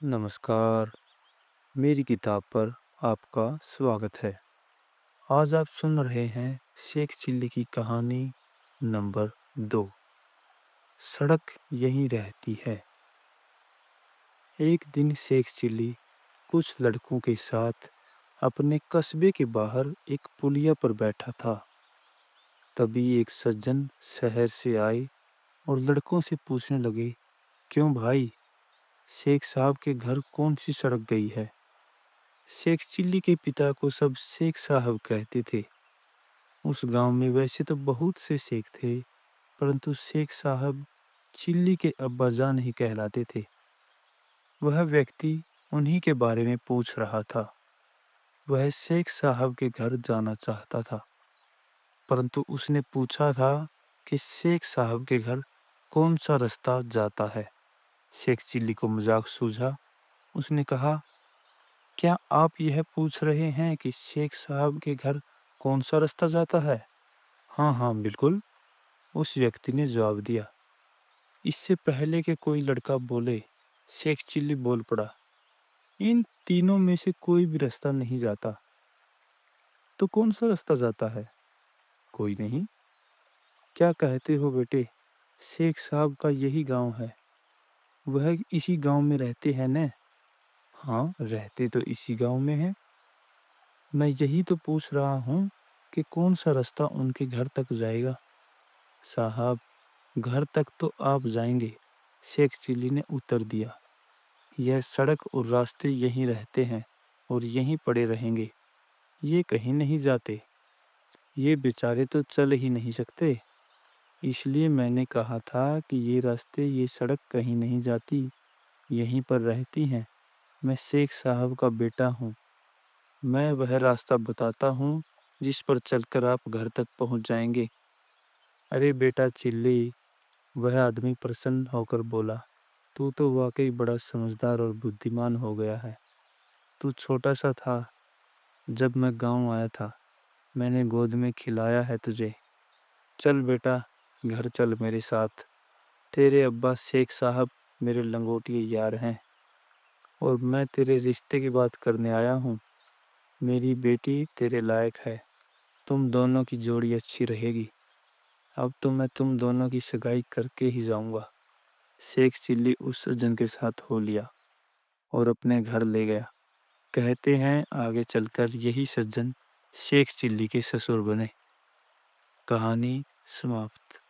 नमस्कार, मेरी किताब पर आपका स्वागत है। आज आप सुन रहे हैं शेख चिल्ली की कहानी नंबर 2। सड़क यहीं रहती है। एक दिन शेख चिल्ली कुछ लड़कों के साथ अपने कस्बे के बाहर एक पुलिया पर बैठा था। तभी एक सज्जन शहर से आए और लड़कों से पूछने लगे, क्यों भाई, शेख साहब के घर कौन सी सड़क गई है? शेख चिल्ली के पिता को सब शेख साहब कहते थे। उस गांव में वैसे तो बहुत से शेख थे, परंतु शेख साहब चिल्ली के अब्बाजान ही कहलाते थे। वह व्यक्ति उन्हीं के बारे में पूछ रहा था। वह शेख साहब के घर जाना चाहता था, परंतु उसने पूछा था कि शेख साहब के घर कौन सा रास्ता जाता है। शेख चिल्ली को मजाक सूझा। उसने कहा, क्या आप यह पूछ रहे हैं कि शेख साहब के घर कौन सा रास्ता जाता है? हाँ हाँ बिल्कुल, उस व्यक्ति ने जवाब दिया। इससे पहले कि कोई लड़का बोले, शेख चिल्ली बोल पड़ा, इन तीनों में से कोई भी रास्ता नहीं जाता। तो कौन सा रास्ता जाता है? कोई नहीं। क्या कहते हो बेटे, शेख साहब का यही गांव है। वह इसी गांव में रहते हैं न? हाँ, रहते तो इसी गांव में हैं। मैं यही तो पूछ रहा हूँ कि कौन सा रास्ता उनके घर तक जाएगा। साहब, घर तक तो आप जाएंगे, शेख चिल्ली ने उत्तर दिया। यह सड़क और रास्ते यहीं रहते हैं और यहीं पड़े रहेंगे। ये कहीं नहीं जाते। ये बेचारे तो चल ही नहीं सकते। इसलिए मैंने कहा था कि ये रास्ते, ये सड़क कहीं नहीं जाती, यहीं पर रहती हैं। मैं शेख साहब का बेटा हूँ। मैं वह रास्ता बताता हूँ जिस पर चलकर आप घर तक पहुँच जाएंगे। अरे बेटा चिल्ली, वह आदमी प्रसन्न होकर बोला, तू तो वाकई बड़ा समझदार और बुद्धिमान हो गया है। तू छोटा सा था जब मैं गांव आया था। मैंने गोद में खिलाया है तुझे। चल बेटा, घर चल मेरे साथ। तेरे अब्बा शेख साहब मेरे लंगोटिए यार हैं और मैं तेरे रिश्ते की बात करने आया हूँ। मेरी बेटी तेरे लायक है। तुम दोनों की जोड़ी अच्छी रहेगी। अब तो मैं तुम दोनों की सगाई करके ही जाऊंगा। शेख चिल्ली उस सज्जन के साथ हो लिया और अपने घर ले गया। कहते हैं आगे चलकर यही सज्जन शेख चिल्ली के ससुर बने। कहानी समाप्त।